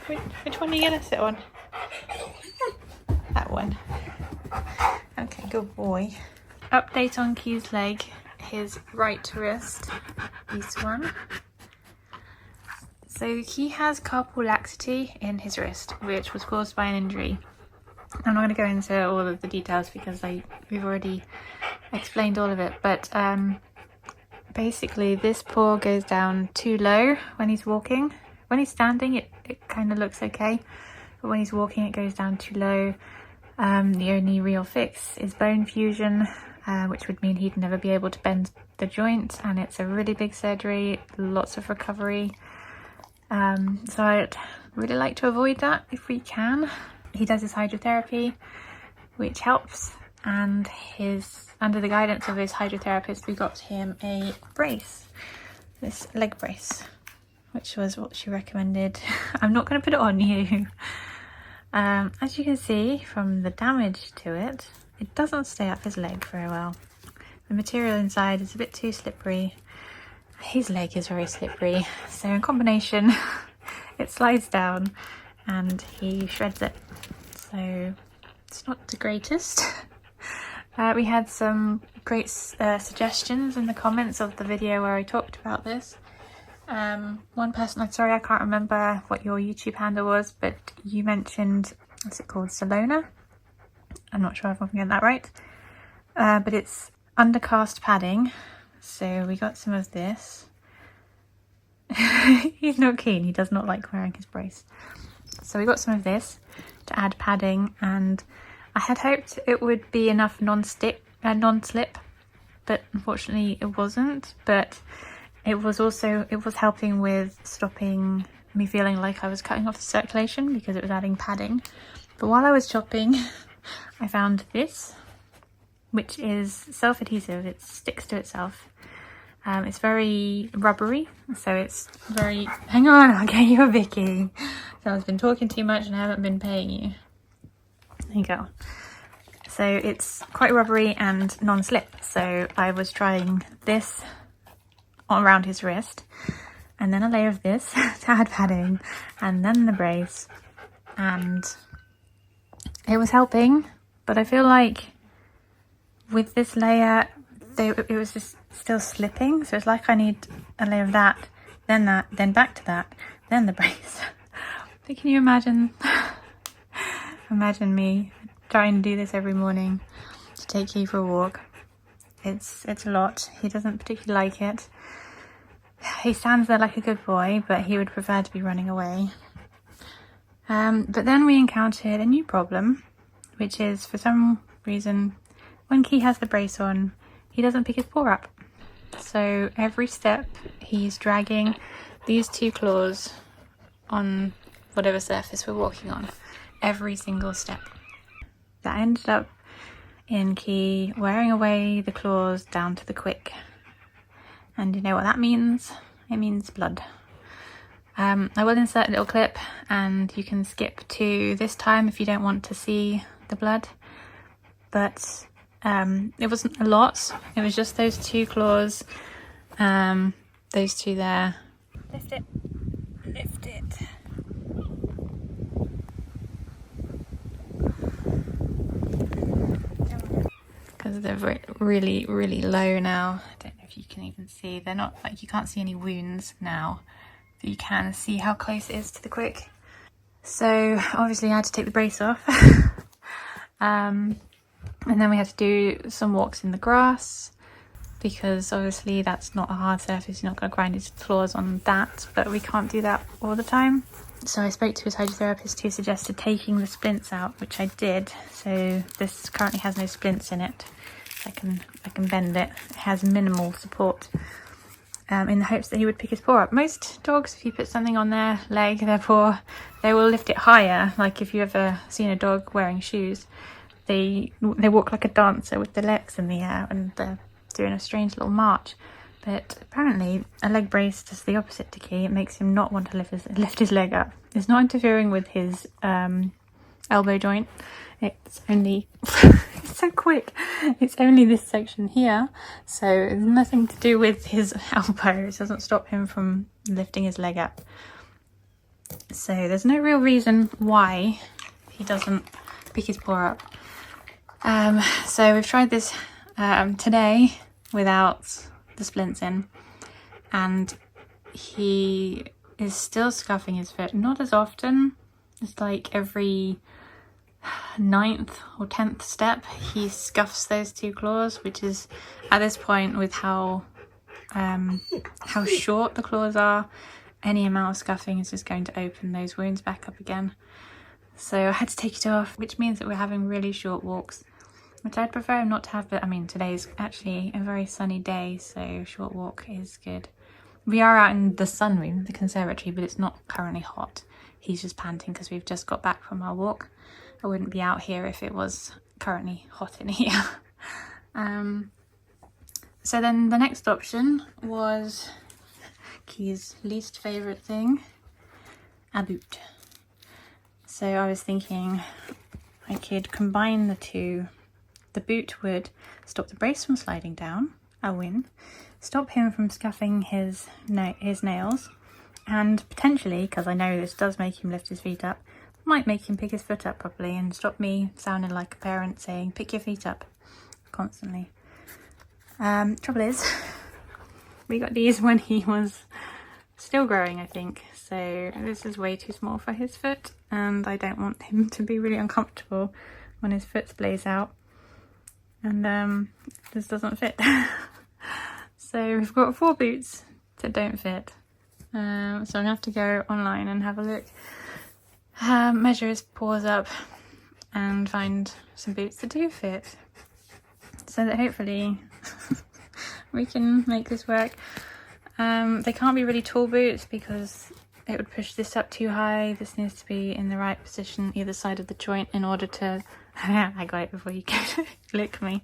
Which one are you gonna sit on? That one. Okay, good boy. Update on Key's leg. His right wrist. This one. So Key has carpal laxity in his wrist, which was caused by an injury. I'm not going to go into all of the details because we've already explained all of it, but basically this paw goes down too low when he's walking. When he's standing it kind of looks okay, but when he's walking it goes down too low. The only real fix is bone fusion, which would mean he'd never be able to bend the joint, and it's a really big surgery, lots of recovery. So I'd really like to avoid that if we can. He does his hydrotherapy, which helps, and under the guidance of his hydrotherapist we got him a brace, this leg brace, which was what she recommended. I'm not going to put it on you. As you can see from the damage to it, it doesn't stay up his leg very well. The material inside is a bit too slippery. His leg is very slippery, so in combination it slides down and he shreds it. So it's not the greatest. We had some great suggestions in the comments of the video where I talked about this. One person, I'm sorry I can't remember what your YouTube handle was, but you mentioned, what's it called, Salona? I'm not sure if I'm getting that right. But it's undercast padding. So we got some of this. He's not keen, he does not like wearing his brace. So we got some of this to add padding, and I had hoped it would be enough non-slip, but unfortunately it wasn't. But it was helping with stopping me feeling like I was cutting off the circulation because it was adding padding. But while I was chopping, I found this, which is self-adhesive. It sticks to itself. It's very rubbery, so it's very... Hang on, I'll get you a Vicky. So I've been talking too much and I haven't been paying you. There you go. So it's quite rubbery and non-slip. So I was trying this around his wrist, and then a layer of this to add padding, and then the brace, and it was helping. But I feel like with this layer, it was just still slipping. So it's like I need a layer of that, then back to that, then the brace. But can you imagine? Imagine me trying to do this every morning to take you for a walk. It's a lot. He doesn't particularly like it. He stands there like a good boy, but he would prefer to be running away. But then we encountered a new problem, which is, for some reason, when Key has the brace on, he doesn't pick his paw up. So every step he's dragging these two claws on whatever surface we're walking on, every single step. That ended up in Key wearing away the claws down to the quick. And you know what that means? It means blood. I will insert a little clip and you can skip to this time if you don't want to see the blood. But it wasn't a lot. It was just those two claws, those two there. Lift it. Lift it. Because they're really, really low now. I don't know if you can even see. They're not, like, you can't see any wounds now, but you can see how close it is to the quick. So obviously I had to take the brace off. And then we had to do some walks in the grass, because obviously that's not a hard surface. You're not going to grind his claws on that, but we can't do that all the time. So I spoke to his hydrotherapist, who suggested taking the splints out, which I did. So this currently has no splints in it. I can bend it. It has minimal support, in the hopes that he would pick his paw up. Most dogs, if you put something on their leg, their paw, they will lift it higher. Like if you've ever seen a dog wearing shoes, they walk like a dancer with their legs in the air, and they're doing a strange little march. But apparently a leg brace does the opposite to Key. It makes him not want to lift his leg up. It's not interfering with his elbow joint. It's only it's so quick. It's only this section here, so it's nothing to do with his elbow. It doesn't stop him from lifting his leg up. So there's no real reason why he doesn't pick his paw up. So we've tried this today without the splints in, and he is still scuffing his foot. Not as often. It's like every 9th or 10th step he scuffs those 2 claws, which is, at this point, with how short the claws are, any amount of scuffing is just going to open those wounds back up again. So I had to take it off, which means that we're having really short walks, which I'd prefer not to have, but I mean, today's actually a very sunny day, so short walk is good. We are out in the sunroom, the conservatory, but it's not currently hot. He's just panting because we've just got back from our walk. I wouldn't be out here if it was currently hot in here. So then the next option was Key's least favourite thing, a boot. So I was thinking I could combine the two. The boot would stop the brace from sliding down, a win, stop him from scuffing his nails, and potentially, because I know this does make him lift his feet up, might make him pick his foot up properly and stop me sounding like a parent saying, pick your feet up, constantly. Trouble is, we got these when he was still growing, I think, so this is way too small for his foot, and I don't want him to be really uncomfortable when his foot splays out, and this doesn't fit. So we've got 4 boots that don't fit, so I'm gonna have to go online and have a look, measure his paws up and find some boots that do fit, so that hopefully we can make this work. They can't be really tall boots because it would push this up too high. This needs to be in the right position either side of the joint in order to I got it before you could lick me,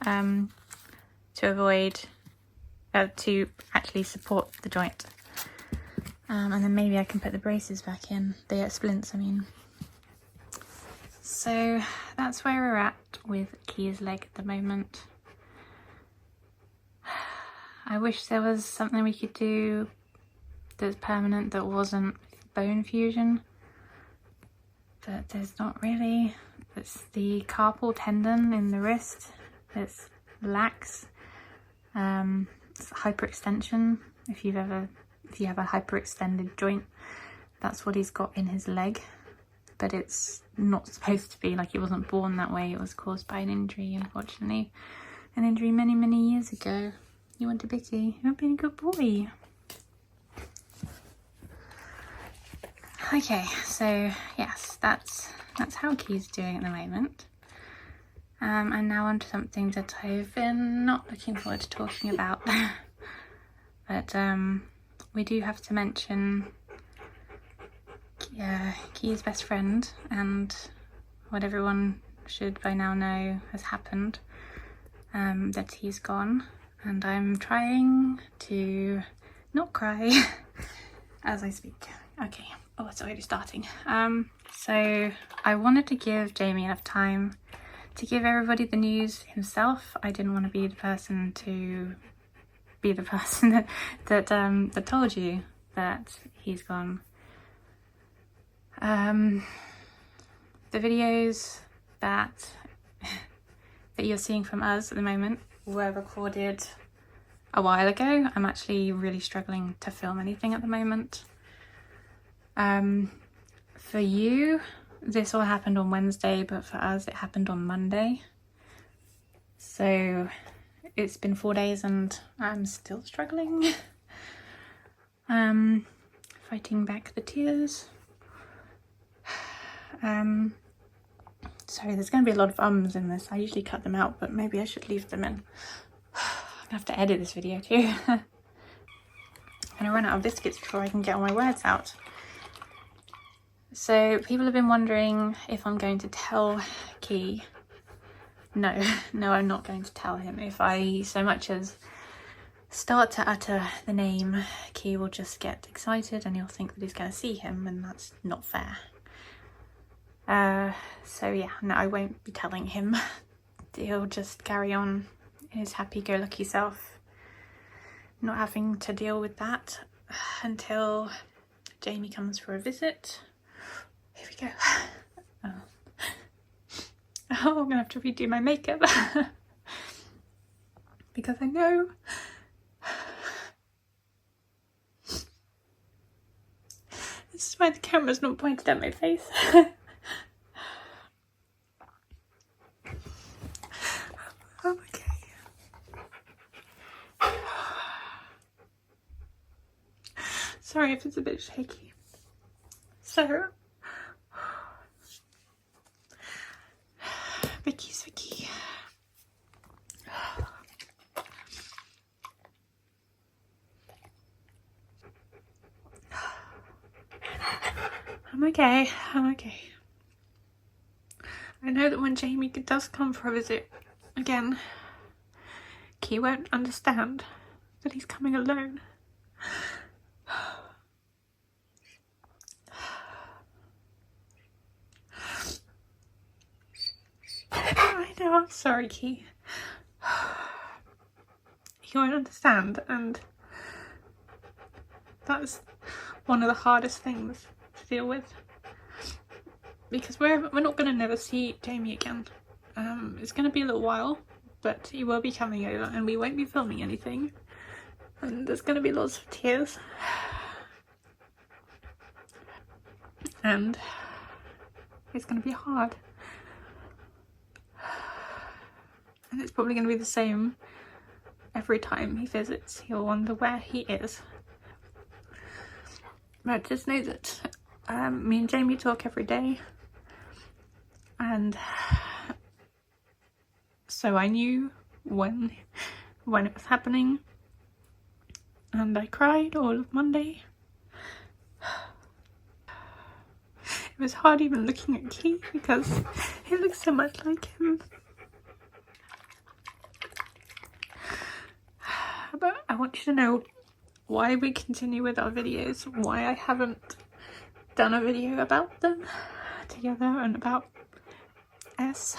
to avoid to actually support the joint, and then maybe I can put the braces back in, the splints I mean. So that's where we're at with Key's leg at the moment. I wish there was something we could do that's permanent that wasn't bone fusion, but there's not really. It's the carpal tendon in the wrist that's lax. It's hyperextension. If you have a hyperextended joint, that's what he's got in his leg, but it's not supposed to be. Like, it wasn't born that way. It was caused by an injury, unfortunately. An injury many years ago. You want a bicky? You're being a good boy. Okay, so yes, that's how Key's doing at the moment. And now on to something that I've been not looking forward to talking about. But we do have to mention Key's best friend, and what everyone should by now know has happened, that he's gone. And I'm trying to not cry as I speak. Okay, oh, it's already starting. So I wanted to give Jamie enough time to give everybody the news himself. I didn't want to be the person that told you that he's gone. The videos that you're seeing from us at the moment were recorded a while ago. I'm actually really struggling to film anything at the moment. For you, this all happened on Wednesday, but for us it happened on Monday. So it's been 4 days and I'm still struggling. Fighting back the tears. Sorry, there's going to be a lot of ums in this. I usually cut them out, but maybe I should leave them in. I'm going to have to edit this video too. I'm going to run out of biscuits before I can get all my words out. So people have been wondering if I'm going to tell Key. No, I'm not going to tell him. If I so much as start to utter the name, Key will just get excited and he'll think that he's going to see him, and that's not fair. So yeah, no, I won't be telling him. He'll just carry on his happy-go-lucky self, not having to deal with that until Jamie comes for a visit. Here we go. Oh, I'm gonna have to redo my makeup because I know this is why the camera's not pointed at my face. Oh, okay. Sorry if it's a bit shaky. So, Vicky's Vicky. I'm okay, I'm okay. I know that when Jamie does come for a visit again, Key won't understand that he's coming alone. I know, I'm sorry, Key. He won't understand, and that's one of the hardest things to deal with, because we're not going to never see Jamie again. It's going to be a little while, but he will be coming over and we won't be filming anything, and there's going to be lots of tears, and it's going to be hard, and it's probably going to be the same every time he visits. He'll wonder where he is. But just know that me and Jamie talk every day, and so I knew when it was happening, and I cried all of Monday. It was hard even looking at Key because he looks so much like him. But I want you to know why we continue with our videos, why I haven't done a video about them together and about S.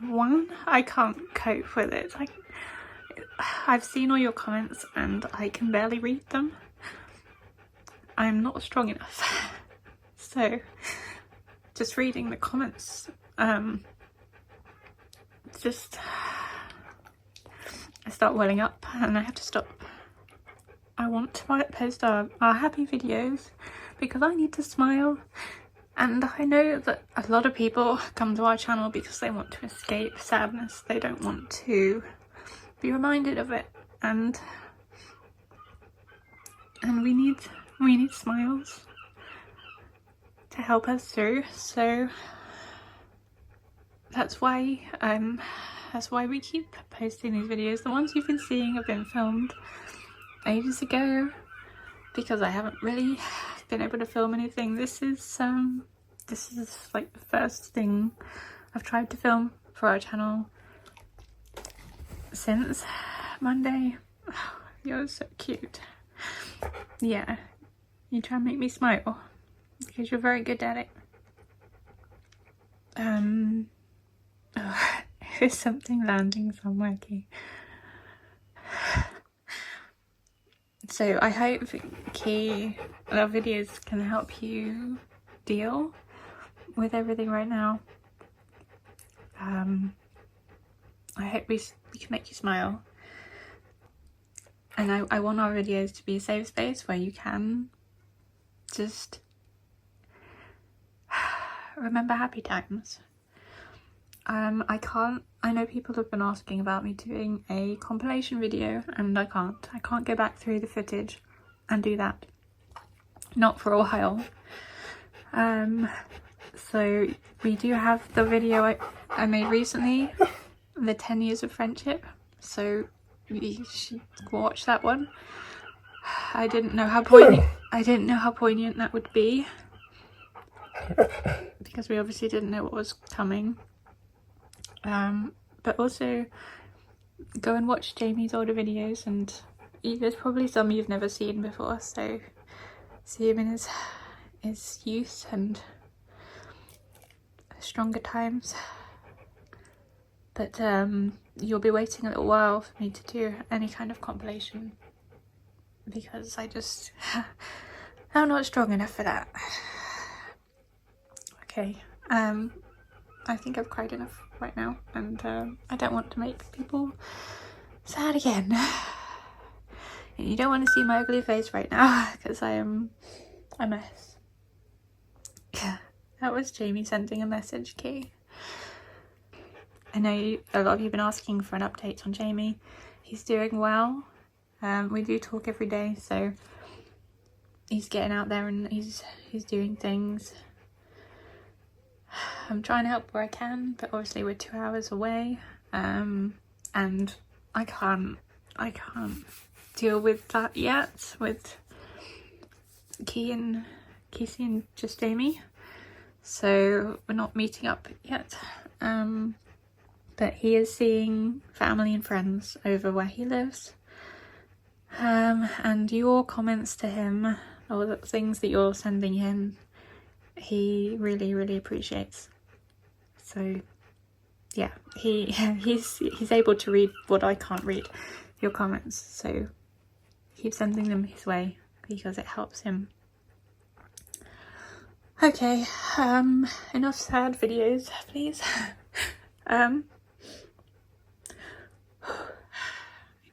One, I can't cope with it. I've seen all your comments and I can barely read them. I'm not strong enough. So just reading the comments, I start welling up and I have to stop. I want to post our happy videos because I need to smile, and I know that a lot of people come to our channel because they want to escape sadness. They don't want to be reminded of it, and we need smiles to help us through. So that's why we keep posting these videos. The ones you've been seeing have been filmed ages ago because I haven't really been able to film anything. This is like the first thing I've tried to film for our channel since Monday. Oh, you're so cute. Yeah, you try and make me smile because you're very good at it. Oh, there's something landing somewhere, Key. So I hope, Key, our videos can help you deal with everything right now. I hope we can make you smile. And I want our videos to be a safe space where you can just remember happy times. I know people have been asking about me doing a compilation video, and I can't go back through the footage and do that. Not for a while. So we do have the video I made recently, the 10 years of friendship, so you should watch that one. I didn't know how poignant that would be because we obviously didn't know what was coming. But also go and watch Jamie's older videos, and there's probably some you've never seen before, so see him in his youth and stronger times. But you'll be waiting a little while for me to do any kind of compilation because I just I'm not strong enough for that. Okay, I think I've cried enough right now, and I don't want to make people sad again. And you don't want to see my ugly face right now because I am a mess. Yeah, that was Jamie sending a message, Kay. I know a lot of you have been asking for an update on Jamie. He's doing well. We do talk every day, so he's getting out there and he's doing things. I'm trying to help where I can, but obviously we're 2 hours away, and I can't deal with that yet with Casey and just Jamie, so we're not meeting up yet. But he is seeing family and friends over where he lives, and your comments to him, or the things that you're sending him, he really appreciates. So yeah, he's able to read what I can't read, your comments, so keep sending them his way because it helps him. Okay, enough sad videos, please. Need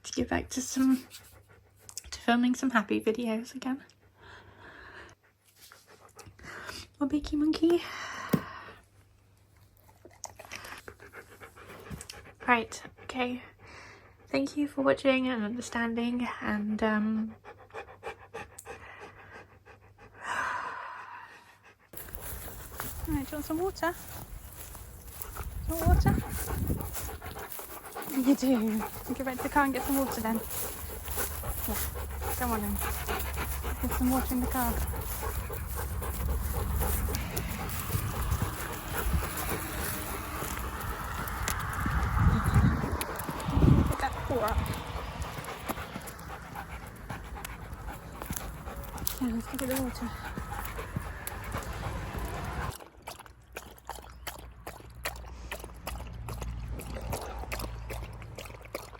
to get back to filming some happy videos again. Oh, Beaky Monkey. Right, okay. Thank you for watching and understanding, and do you want some water? Do you want water? You do. Get back to the car and get some water then. Yeah, come on then. Get some water in the car. Get that paw up. Yeah, let's go get the water.